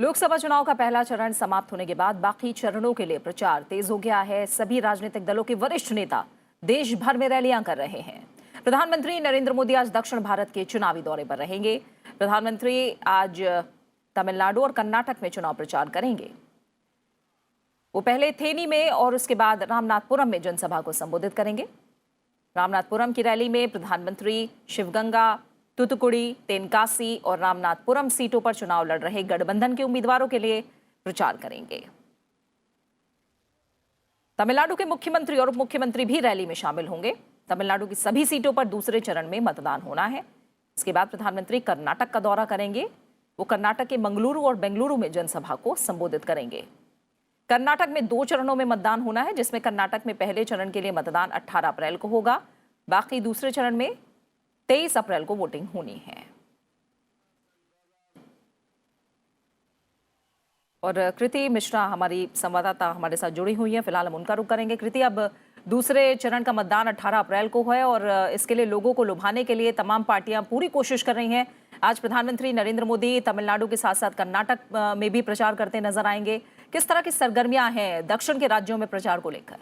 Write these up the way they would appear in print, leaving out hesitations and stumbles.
लोकसभा चुनाव का पहला चरण समाप्त होने के बाद बाकी चरणों के लिए प्रचार तेज हो गया है। सभी राजनीतिक दलों के वरिष्ठ नेता देश भर में रैलियां कर रहे हैं। प्रधानमंत्री नरेंद्र मोदी आज दक्षिण भारत के चुनावी दौरे पर रहेंगे। प्रधानमंत्री आज तमिलनाडु और कर्नाटक में चुनाव प्रचार करेंगे। वो पहले थेनी में और उसके बाद रामनाथपुरम में जनसभा को संबोधित करेंगे। रामनाथपुरम की रैली में प्रधानमंत्री शिवगंगा, तूतुकुड़ी, तेनकासी और रामनाथपुरम सीटों पर चुनाव लड़ रहे गठबंधन के उम्मीदवारों के लिए प्रचार करेंगे। तमिलनाडु के मुख्यमंत्री और उप मुख्यमंत्री भी रैली में शामिल होंगे। तमिलनाडु की सभी सीटों पर दूसरे चरण में मतदान होना है। इसके बाद प्रधानमंत्री कर्नाटक का दौरा करेंगे। वो कर्नाटक के मंगलुरु और बेंगलुरु में जनसभा को संबोधित करेंगे। कर्नाटक में 2 चरणों में मतदान होना है, जिसमें कर्नाटक में पहले चरण के लिए मतदान 18 अप्रैल को होगा। बाकी दूसरे चरण में 23 अप्रैल को वोटिंग होनी है। और कृति मिश्रा हमारी संवाददाता हमारे साथ जुड़ी हुई है। फिलहाल हम उनका रुख करेंगे। कृति, अब दूसरे चरण का मतदान 18 अप्रैल को है और इसके लिए लोगों को लुभाने के लिए तमाम पार्टियां पूरी कोशिश कर रही हैं। आज प्रधानमंत्री नरेंद्र मोदी तमिलनाडु के साथ साथ कर्नाटक में भी प्रचार करते नजर आएंगे। किस तरह की सरगर्मियां हैं दक्षिण के राज्यों में प्रचार को लेकर?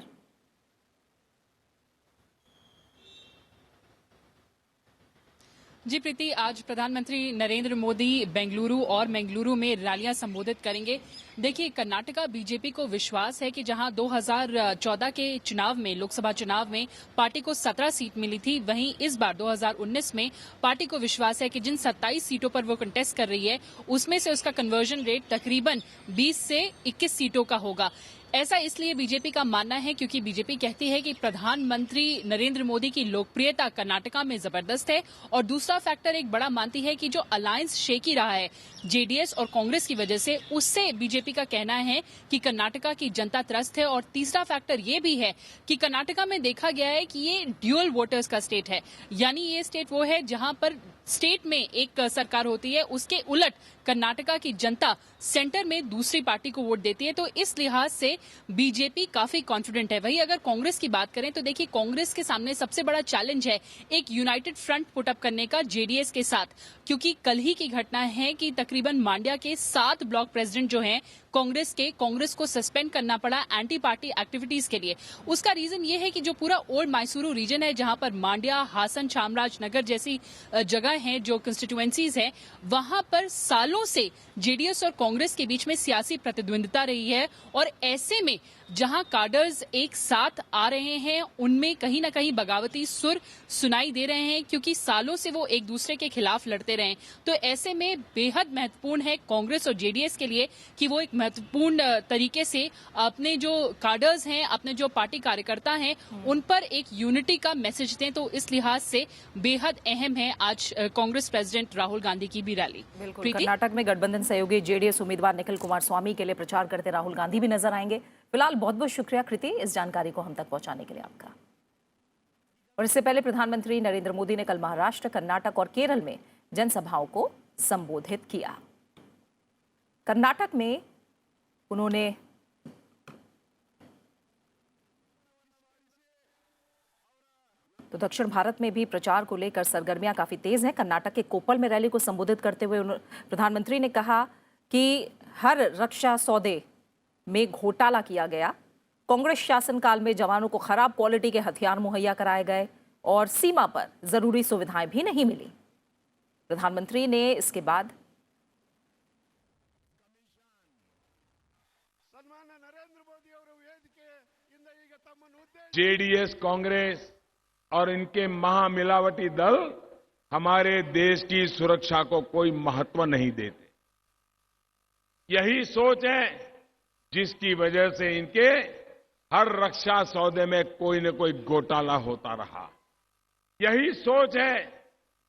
जी प्रीति, आज प्रधानमंत्री नरेंद्र मोदी बेंगलुरु और मंगलुरु में रैलियां संबोधित करेंगे। देखिए, कर्नाटका बीजेपी को विश्वास है कि जहां 2014 के चुनाव में, लोकसभा चुनाव में पार्टी को 17 सीट मिली थी, वहीं इस बार 2019 में पार्टी को विश्वास है कि जिन 27 सीटों पर वो कंटेस्ट कर रही है, उसमें से उसका कन्वर्जन रेट तकरीबन 20 से 21 सीटों का होगा। ऐसा इसलिए बीजेपी का मानना है क्योंकि बीजेपी कहती है कि प्रधानमंत्री नरेंद्र मोदी की लोकप्रियता कर्नाटका में जबरदस्त है। और दूसरा फैक्टर एक बड़ा मानती है कि जो अलायंस शेकी रहा है जेडीएस और कांग्रेस की वजह से, उससे बीजेपी का कहना है कि कर्नाटका की जनता त्रस्त है। और तीसरा फैक्टर ये भी है कि कर्नाटका में देखा गया है कि ये ड्यूअल वोटर्स का स्टेट है, यानी ये स्टेट वो है जहां पर स्टेट में एक सरकार होती है, उसके उलट कर्नाटका की जनता सेंटर में दूसरी पार्टी को वोट देती है। तो इस लिहाज से बीजेपी काफी कॉन्फिडेंट है। वहीं अगर कांग्रेस की बात करें तो देखिए, कांग्रेस के सामने सबसे बड़ा चैलेंज है एक यूनाइटेड फ्रंट पुटअप करने का जेडीएस के साथ, क्योंकि कल ही की घटना है कि तकरीबन मांड्या के 7 ब्लॉक प्रेसिडेंट जो हैं कांग्रेस को सस्पेंड करना पड़ा एंटी पार्टी एक्टिविटीज के लिए। उसका रीजन ये है कि जो पूरा ओल्ड मैसूरू रीजन है, जहां पर मांड्या, हासन, चामराजनगर जैसी जगह हैं, जो कंस्टिट्यूएंसीज हैं, वहां पर सालों से जेडीएस और कांग्रेस के बीच में सियासी प्रतिद्वंदिता रही है। और ऐसे में जहां कार्डर्स एक साथ आ रहे हैं, उनमें कहीं ना कहीं बगावती सुर सुनाई दे रहे हैं, क्योंकि सालों से वो एक दूसरे के खिलाफ लड़ते रहे। तो ऐसे में बेहद महत्वपूर्ण है कांग्रेस और जेडीएस के लिए कि वो एक महत्वपूर्ण तरीके से अपने जो कार्डर्स हैं, अपने जो पार्टी कार्यकर्ता हैं, उन पर एक यूनिटी का मैसेज दें। तो इस लिहाज से बेहद अहम है आज कांग्रेस प्रेसिडेंट राहुल गांधी की भी रैली। कर्नाटक में गठबंधन सहयोगी जेडीएस उम्मीदवार निखिल कुमार स्वामी के लिए प्रचार करते राहुल गांधी भी नजर आएंगे। फिलहाल बहुत बहुत शुक्रिया कृति, इस जानकारी को हम तक पहुंचाने के लिए आपका। और इससे पहले प्रधानमंत्री नरेंद्र मोदी ने कल महाराष्ट्र, कर्नाटक और केरल में जनसभाओं को संबोधित किया। कर्नाटक में उन्होंने तो दक्षिण भारत में भी प्रचार को लेकर सरगर्मियां काफी तेज हैं। कर्नाटक के कोप्पल में रैली को संबोधित करते हुए प्रधानमंत्री ने कहा कि हर रक्षा सौदे में घोटाला किया गया। कांग्रेस शासनकाल में जवानों को खराब क्वालिटी के हथियार मुहैया कराए गए और सीमा पर जरूरी सुविधाएं भी नहीं मिली। प्रधानमंत्री ने इसके बाद जेडीएस, कांग्रेस और इनके महामिलावटी दल हमारे देश की सुरक्षा को कोई महत्व नहीं देते। यही सोच है जिसकी वजह से इनके हर रक्षा सौदे में कोई न कोई घोटाला होता रहा। यही सोच है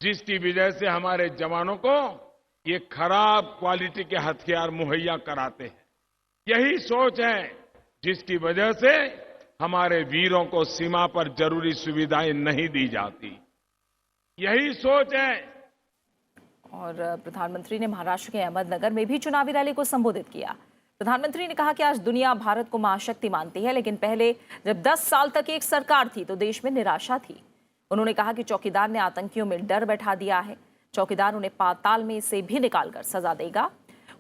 जिसकी वजह से हमारे जवानों को ये खराब क्वालिटी के हथियार मुहैया कराते हैं। यही सोच है जिसकी वजह से हमारे वीरों को सीमा पर जरूरी सुविधाएं नहीं दी जाती। यही सोच है। और प्रधानमंत्री ने महाराष्ट्र के अहमदनगर में भी चुनावी रैली को संबोधित किया। प्रधानमंत्री ने कहा कि आज दुनिया भारत को महाशक्ति मानती है, लेकिन पहले जब 10 साल तक एक सरकार थी तो देश में निराशा थी। उन्होंने कहा कि चौकीदार ने आतंकियों में डर बैठा दिया है। चौकीदार उन्हें पाताल में से भी निकालकर सजा देगा।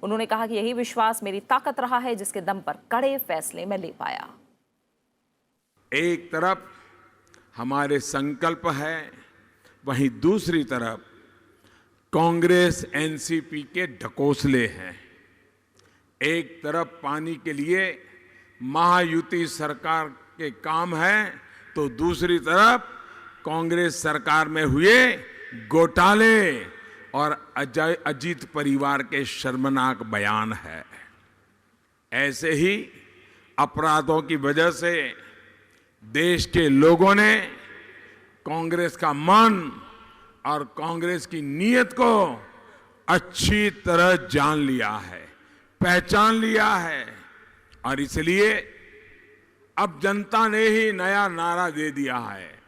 उन्होंने कहा कि यही विश्वास मेरी ताकत रहा है जिसके दम पर कड़े फैसले मैं ले पाया। एक तरफ हमारे संकल्प है, वहीं दूसरी तरफ कांग्रेस एनसीपी के ढकोसले हैं। एक तरफ पानी के लिए महायुति सरकार के काम है, तो दूसरी तरफ कांग्रेस सरकार में हुए घोटाले और अजीत परिवार के शर्मनाक बयान है। ऐसे ही अपराधों की वजह से देश के लोगों ने कांग्रेस का मन और कांग्रेस की नीयत को अच्छी तरह जान लिया है, पहचान लिया है, और इसलिए अब जनता ने ही नया नारा दे दिया है,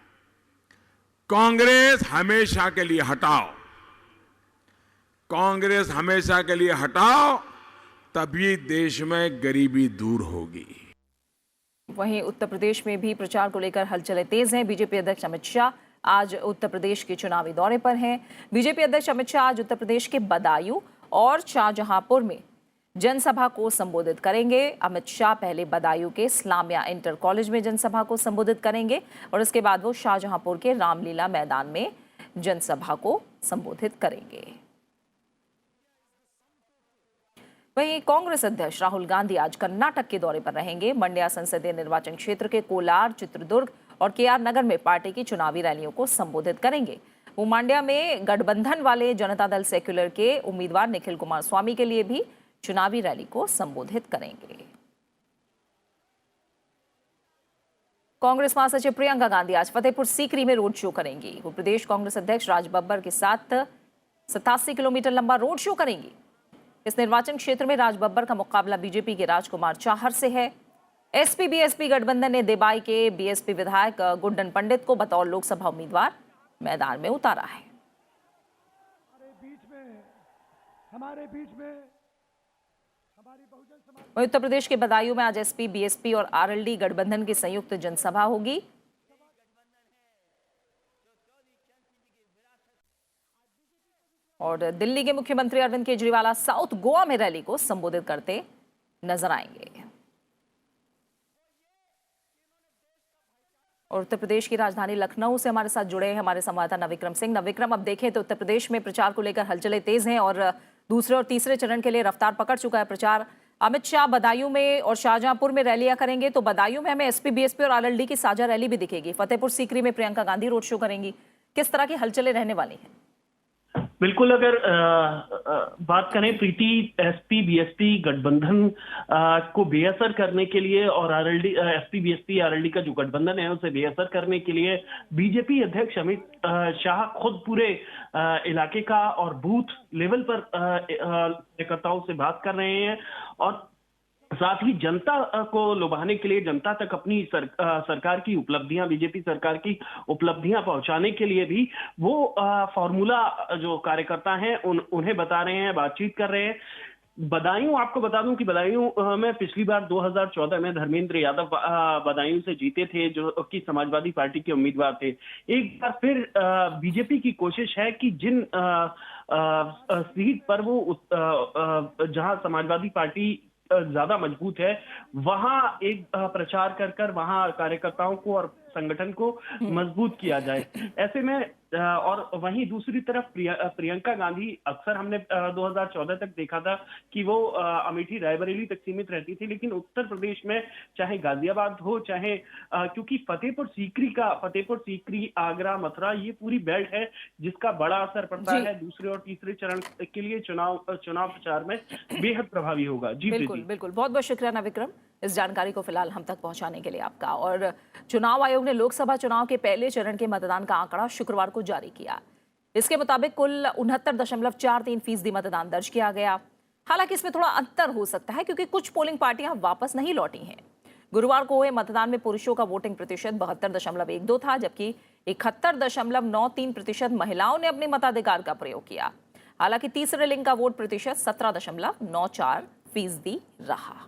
कांग्रेस हमेशा के लिए हटाओ, कांग्रेस हमेशा के लिए हटाओ, तभी देश में गरीबी दूर होगी। वहीं उत्तर प्रदेश में भी प्रचार को लेकर हलचलें तेज हैं। बीजेपी अध्यक्ष अमित शाह आज उत्तर प्रदेश के चुनावी दौरे पर हैं। बीजेपी अध्यक्ष अमित शाह आज उत्तर प्रदेश के बदायूं और शाहजहांपुर में जनसभा को संबोधित करेंगे। अमित शाह पहले बदायूं के इस्लामिया इंटर कॉलेज में जनसभा को संबोधित करेंगे और इसके बाद वो शाहजहांपुर के रामलीला मैदान में जनसभा को संबोधित करेंगे। वहीं कांग्रेस अध्यक्ष राहुल गांधी आज कर्नाटक के दौरे पर रहेंगे। मंड्या संसदीय निर्वाचन क्षेत्र के कोलार, चित्रदुर्ग और केआर नगर में पार्टी की चुनावी रैलियों को संबोधित करेंगे। वो मांड्या में गठबंधन वाले जनता दल सेक्युलर के उम्मीदवार निखिल कुमारस्वामी के लिए भी चुनावी रैली को संबोधित करेंगे। कांग्रेस महासचिव प्रियंका गांधी आज फतेहपुर सीकरी में रोड शो करेंगी। वो प्रदेश कांग्रेस अध्यक्ष राज बब्बर के साथ 87 किलोमीटर लंबा रोड शो करेंगी। इस निर्वाचन क्षेत्र में राज बब्बर का मुकाबला बीजेपी के राजकुमार चाहर से है। एसपी बीएसपी गठबंधन ने देबाई के बीएसपी विधायक गुड्डन पंडित को बतौर लोकसभा उम्मीदवार मैदान में उतारा है। वहीं उत्तर प्रदेश के बदायूं में आज एसपी बीएसपी और आरएलडी गठबंधन की संयुक्त जनसभा होगी। और दिल्ली के मुख्यमंत्री अरविंद केजरीवाल साउथ गोवा में रैली को संबोधित करते नजर आएंगे। और उत्तर प्रदेश की राजधानी लखनऊ से हमारे साथ जुड़े हैं हमारे संवाददाता नविक्रम सिंह। नविक्रम, अब देखें तो उत्तर प्रदेश में प्रचार को लेकर हलचलें तेज हैं और दूसरे और तीसरे चरण के लिए रफ्तार पकड़ चुका है प्रचार। अमित शाह बदायूं में और शाहजहांपुर में रैलियां करेंगे, तो बदायूं में हमें एसपी बीएसपी और आरएलडी की साझा रैली भी दिखेगी। फतेहपुर सीकरी में प्रियंका गांधी रोड शो करेंगी। किस तरह की हलचलें रहने वाली हैं? बिल्कुल, अगर बात करें प्रीति, एसपी बीएसपी गठबंधन को बेअसर करने के लिए और आरएलडी, एसपी बीएसपी आरएलडी का जो गठबंधन है उसे बेअसर करने के लिए बीजेपी अध्यक्ष अमित शाह खुद पूरे इलाके का और बूथ लेवल पर कार्यकर्ताओं से बात कर रहे हैं और साथ ही जनता को लुभाने के लिए, जनता तक अपनी सरकार की उपलब्धियां, बीजेपी सरकार की उपलब्धियां पहुंचाने के लिए भी वो फॉर्मूला जो कार्यकर्ता हैं उन्हें बता रहे हैं, बातचीत कर रहे हैं। बदायूं, आपको बता दूं कि बदायूं में पिछली बार 2014 में धर्मेंद्र यादव बदायूं से जीते थे, जो कि समाजवादी पार्टी के उम्मीदवार थे। एक बार फिर बीजेपी की कोशिश है कि जिन सीट पर वो जहां समाजवादी पार्टी ज्यादा मजबूत है, वहां एक प्रचार कर वहां कार्यकर्ताओं को और संगठन को मजबूत किया जाए। ऐसे में और वहीं दूसरी तरफ प्रियंका गांधी, अक्सर हमने 2014 तक देखा था कि वो अमेठी रायबरेली तक सीमित रहती थी, लेकिन उत्तर प्रदेश में चाहे गाजियाबाद हो, चाहे क्योंकि फतेहपुर सीकरी, आगरा, मथुरा, ये पूरी बेल्ट है जिसका बड़ा असर पड़ता है। दूसरे और तीसरे चरण के लिए चुनाव प्रचार में बेहद प्रभावी होगा। जी बिल्कुल बिल्कुल, बहुत बहुत शुक्रिया नविक्रम इस जानकारी को फिलहाल हम तक पहुंचाने के लिए आपका। और चुनाव आयोग ने लोकसभा चुनाव के पहले चरण के मतदान का आंकड़ा शुक्रवार को जारी किया। इसके मुताबिक कुल 69.43% मतदान दर्ज किया गया। हालांकि इसमें थोड़ा अंतर हो सकता है क्योंकि कुछ पोलिंग पार्टियां वापस नहीं लौटी हैं। गुरुवार को हुए मतदान में पुरुषों का वोटिंग प्रतिशत 72.12 था, जबकि 71.93% महिलाओं ने अपने मताधिकार का प्रयोग किया। हालांकि तीसरे लिंग का वोट प्रतिशत 17.94% रहा।